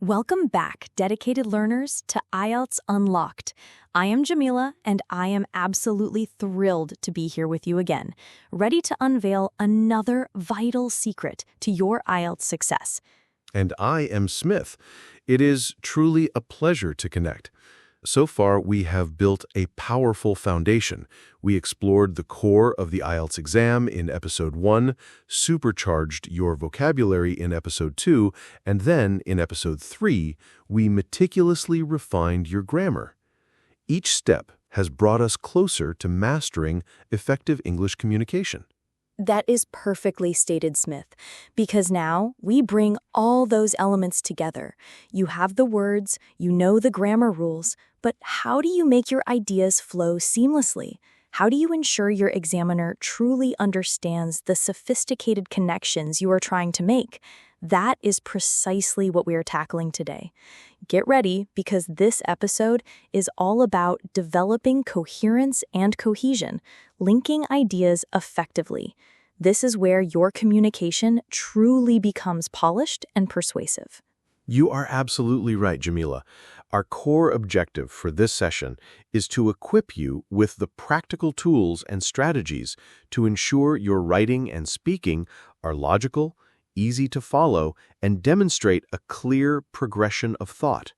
Welcome back, dedicated learners, to IELTS Unlocked. I am Jamila, and I am absolutely thrilled to be here with you again, ready to unveil another vital secret to your IELTS success. And I am Smith. It is truly a pleasure to connect. So far, we have built a powerful foundation. We explored the core of the IELTS exam in Episode 1, supercharged your vocabulary in Episode 2, and then, in Episode 3, we meticulously refined your grammar. Each step has brought us closer to mastering effective English communication. That is perfectly stated, Smith, because now we bring all those elements together. You have the words, you know the grammar rules, but how do you make your ideas flow seamlessly? How do you ensure your examiner truly understands the sophisticated connections you are trying to make? That is precisely what we are tackling today. Get ready, because this episode is all about developing coherence and cohesion, linking ideas effectively. This is where your communication truly becomes polished and persuasive. You are absolutely right, Jamila. Our core objective for this session is to equip you with the practical tools and strategies to ensure your writing and speaking are logical, easy to follow, and demonstrate a clear progression of thought.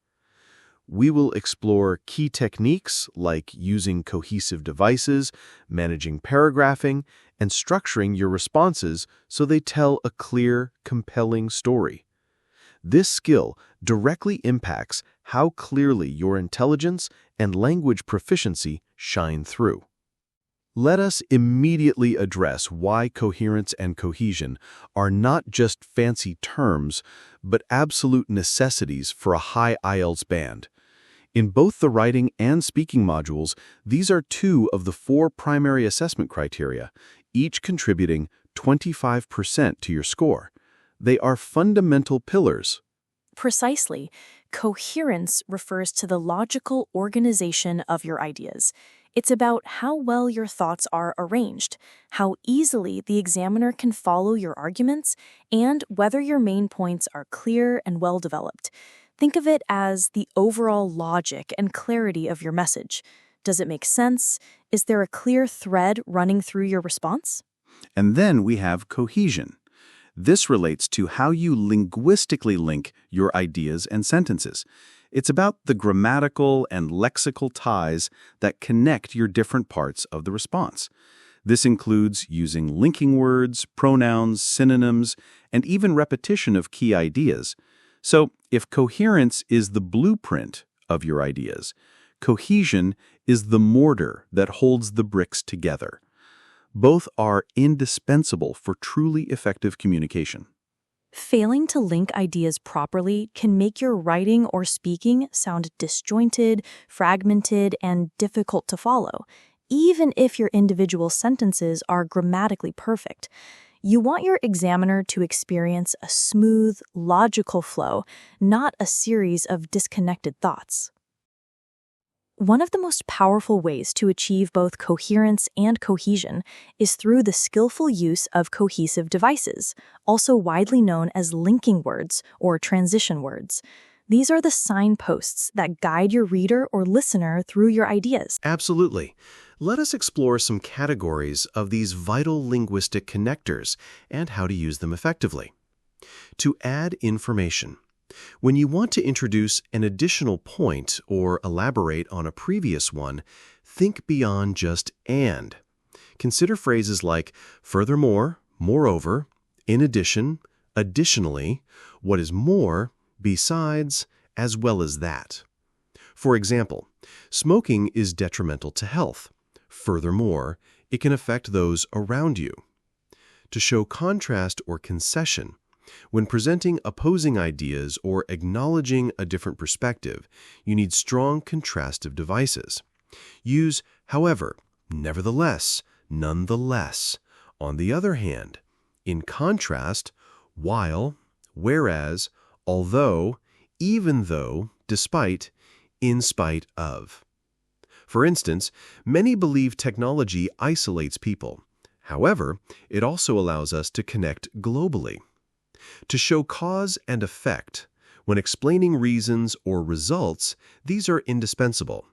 We will explore key techniques like using cohesive devices, managing paragraphing, and structuring your responses so they tell a clear, compelling story. This skill directly impacts how clearly your intelligence and language proficiency shine through. Let us immediately address why coherence and cohesion are not just fancy terms, but absolute necessities for a high IELTS band. In both the writing and speaking modules, these are two of the 4 primary assessment criteria, each contributing 25% to your score. They are fundamental pillars. Precisely. Coherence refers to the logical organization of your ideas. It's about how well your thoughts are arranged, how easily the examiner can follow your arguments, and whether your main points are clear and well developed. Think of it as the overall logic and clarity of your message. Does it make sense? Is there a clear thread running through your response? And then we have cohesion. This relates to how you linguistically link your ideas and sentences. It's about the grammatical and lexical ties that connect your different parts of the response. This includes using linking words, pronouns, synonyms, and even repetition of key ideas. So, if coherence is the blueprint of your ideas, cohesion is the mortar that holds the bricks together. Both are indispensable for truly effective communication. Failing to link ideas properly can make your writing or speaking sound disjointed, fragmented, and difficult to follow, even if your individual sentences are grammatically perfect. You want your examiner to experience a smooth, logical flow, not a series of disconnected thoughts. One of the most powerful ways to achieve both coherence and cohesion is through the skillful use of cohesive devices, also widely known as linking words or transition words. These are the signposts that guide your reader or listener through your ideas. Absolutely. Let us explore some categories of these vital linguistic connectors and how to use them effectively. To add information. When you want to introduce an additional point or elaborate on a previous one, think beyond just and. Consider phrases like furthermore, moreover, in addition, additionally, what is more, besides, as well as that. For example, smoking is detrimental to health. Furthermore, it can affect those around you. To show contrast or concession, when presenting opposing ideas or acknowledging a different perspective, you need strong contrastive devices. Use however, nevertheless, nonetheless. On the other hand, in contrast, while, whereas, although, even though, despite, in spite of. For instance, many believe technology isolates people. However, it also allows us to connect globally. To show cause and effect, When explaining reasons or results, these are indispensable.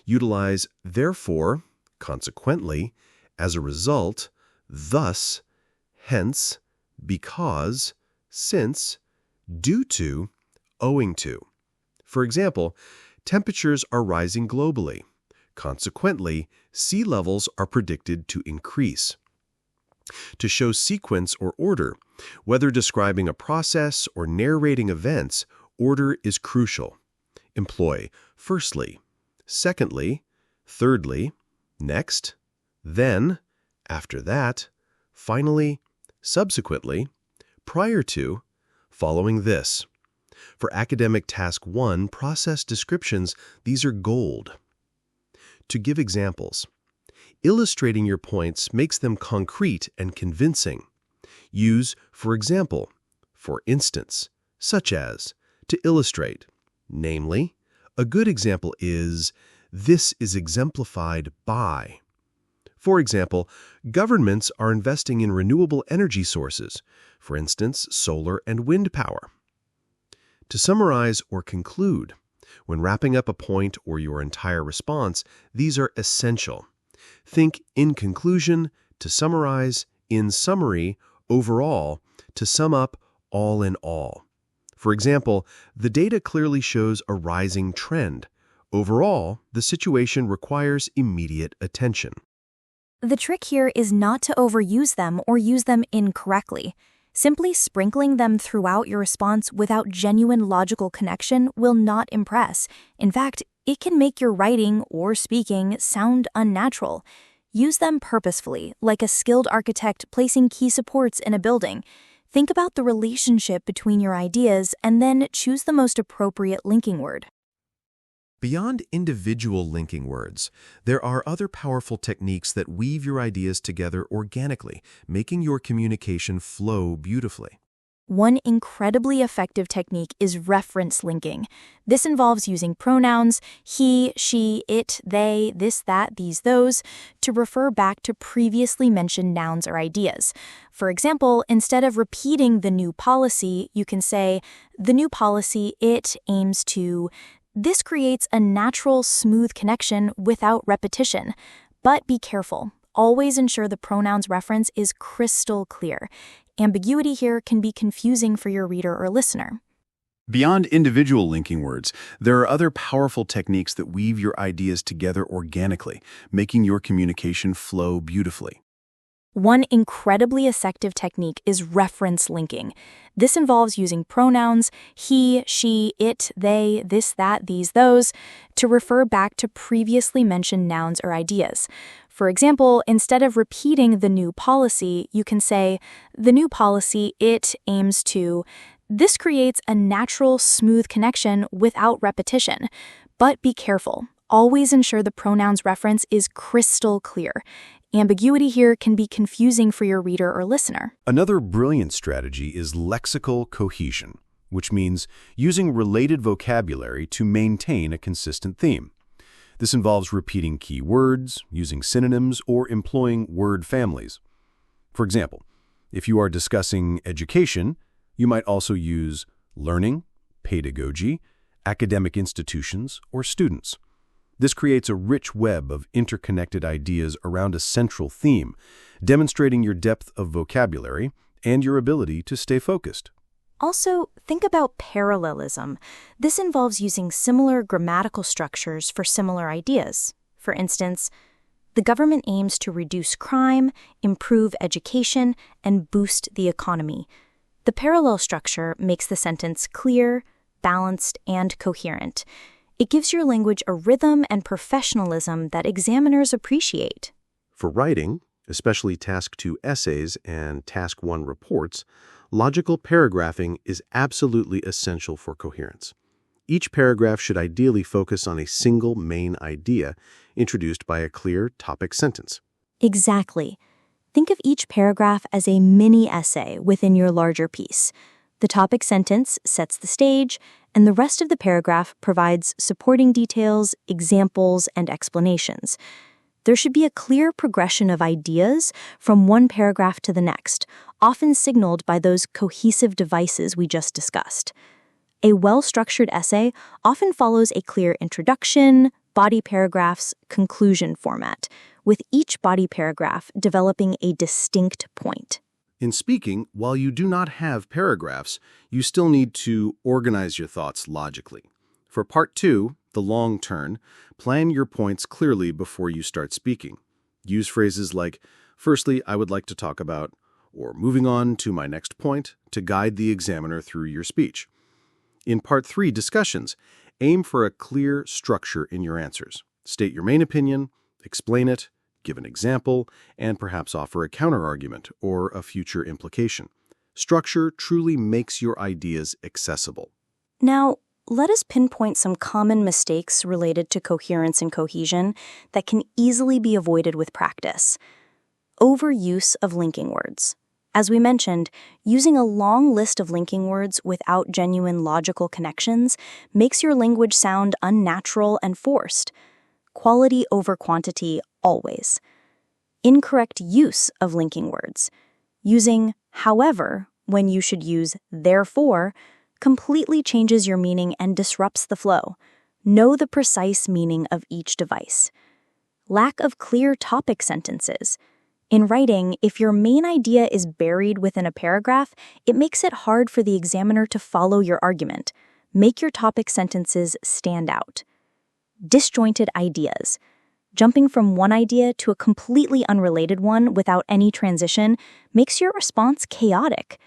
Utilize therefore, consequently, as a result, thus, hence, because, since, due to, owing to. For example, temperatures are rising globally. Consequently, sea levels are predicted to increase. To show sequence or order, whether describing a process or narrating events, order is crucial. Employ firstly, secondly, thirdly, next, then, after that, finally, subsequently, prior to, following this. For academic task 1, process descriptions, these are gold. To give examples, illustrating your points makes them concrete and convincing. Use, for example, for instance, such as, to illustrate. Namely, a good example is, this is exemplified by. For example, governments are investing in renewable energy sources, for instance, solar and wind power. To summarize or conclude, when wrapping up a point or your entire response, these are essential. Think in conclusion, to summarize, in summary, overall, to sum up, all in all. For example, the data clearly shows a rising trend. Overall, the situation requires immediate attention. The trick here is not to overuse them or use them incorrectly. Simply sprinkling them throughout your response without genuine logical connection will not impress. In fact, it can make your writing or speaking sound unnatural. Use them purposefully, like a skilled architect placing key supports in a building. Think about the relationship between your ideas and then choose the most appropriate linking word. Beyond individual linking words, there are other powerful techniques that weave your ideas together organically, making your communication flow beautifully. One incredibly effective technique is reference linking. This involves using pronouns he, she, it, they, this, that, these, those to refer back to previously mentioned nouns or ideas. For example, instead of repeating the new policy, you can say, the new policy, it aims to. This creates a natural, smooth connection without repetition. But be careful. Always ensure the pronouns reference is crystal clear. Ambiguity here can be confusing for your reader or listener. Beyond individual linking words, there are other powerful techniques that weave your ideas together organically, making your communication flow beautifully. One incredibly effective technique is reference linking. This involves using pronouns he, she, it, they, this, that, these, those to refer back to previously mentioned nouns or ideas. For example, instead of repeating the new policy, you can say, the new policy, it aims to. This creates a natural, smooth connection without repetition. But be careful. Always ensure the pronouns reference is crystal clear. Ambiguity here can be confusing for your reader or listener. Another brilliant strategy is lexical cohesion, which means using related vocabulary to maintain a consistent theme. This involves repeating key words, using synonyms, or employing word families. For example, if you are discussing education, you might also use learning, pedagogy, academic institutions, or students. This creates a rich web of interconnected ideas around a central theme, demonstrating your depth of vocabulary and your ability to stay focused. Also, think about parallelism. This involves using similar grammatical structures for similar ideas. For instance, the government aims to reduce crime, improve education, and boost the economy. The parallel structure makes the sentence clear, balanced, and coherent. It gives your language a rhythm and professionalism that examiners appreciate. For writing, especially Task 2 essays and Task 1 reports, logical paragraphing is absolutely essential for coherence. Each paragraph should ideally focus on a single main idea introduced by a clear topic sentence. Exactly. Think of each paragraph as a mini essay within your larger piece. The topic sentence sets the stage, and the rest of the paragraph provides supporting details, examples, and explanations. There should be a clear progression of ideas from one paragraph to the next, often signaled by those cohesive devices we just discussed. A well-structured essay often follows a clear introduction, body paragraphs, conclusion format, with each body paragraph developing a distinct point. In speaking, while you do not have paragraphs, you still need to organize your thoughts logically. For part 2, the long turn, plan your points clearly before you start speaking. Use phrases like, "Firstly, I would like to talk about," or "moving on to my next point," to guide the examiner through your speech. In part 3, discussions, aim for a clear structure in your answers. State your main opinion, explain it, give an example, and perhaps offer a counterargument or a future implication. Structure truly makes your ideas accessible. Now, let us pinpoint some common mistakes related to coherence and cohesion that can easily be avoided with practice. Overuse of linking words. As we mentioned, using a long list of linking words without genuine logical connections makes your language sound unnatural and forced. Quality over quantity always. Incorrect use of linking words. Using however when you should use therefore completely changes your meaning and disrupts the flow. Know the precise meaning of each device. Lack of clear topic sentences. In writing, if your main idea is buried within a paragraph, it makes it hard for the examiner to follow your argument. Make your topic sentences stand out. Disjointed ideas. Jumping from one idea to a completely unrelated one without any transition makes your response chaotic.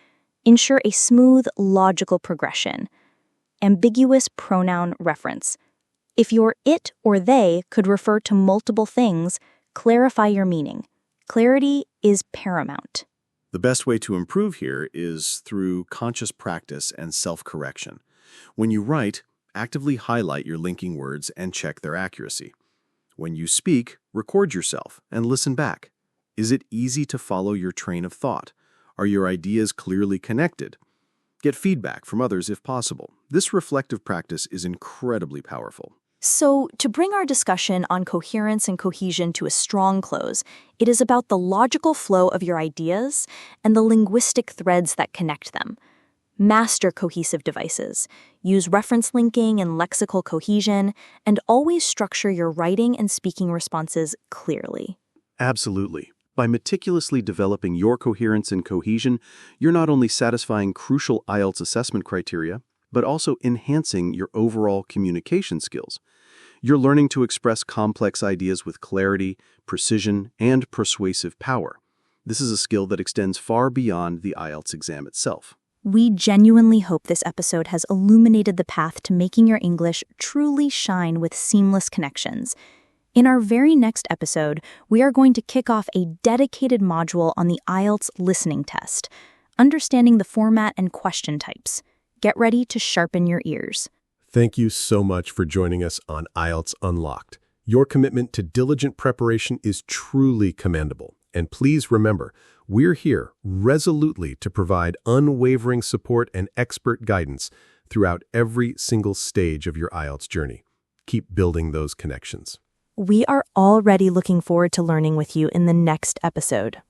Ensure a smooth, logical progression. Ambiguous pronoun reference. If your it or they could refer to multiple things, clarify your meaning. Clarity is paramount. The best way to improve here is through conscious practice and self-correction. When you write, actively highlight your linking words and check their accuracy. When you speak, record yourself and listen back. Is it easy to follow your train of thought? Are your ideas clearly connected? Get feedback from others if possible. This reflective practice is incredibly powerful. So, to bring our discussion on coherence and cohesion to a strong close, it is about the logical flow of your ideas and the linguistic threads that connect them. Master cohesive devices, use reference linking and lexical cohesion, and always structure your writing and speaking responses clearly. Absolutely. By meticulously developing your coherence and cohesion, you're not only satisfying crucial IELTS assessment criteria, but also enhancing your overall communication skills. You're learning to express complex ideas with clarity, precision, and persuasive power. This is a skill that extends far beyond the IELTS exam itself. We genuinely hope this episode has illuminated the path to making your English truly shine with seamless connections. In our very next episode, we are going to kick off a dedicated module on the IELTS listening test, understanding the format and question types. Get ready to sharpen your ears. Thank you so much for joining us on IELTS Unlocked. Your commitment to diligent preparation is truly commendable. And please remember, we're here resolutely to provide unwavering support and expert guidance throughout every single stage of your IELTS journey. Keep building those connections. We are already looking forward to learning with you in the next episode.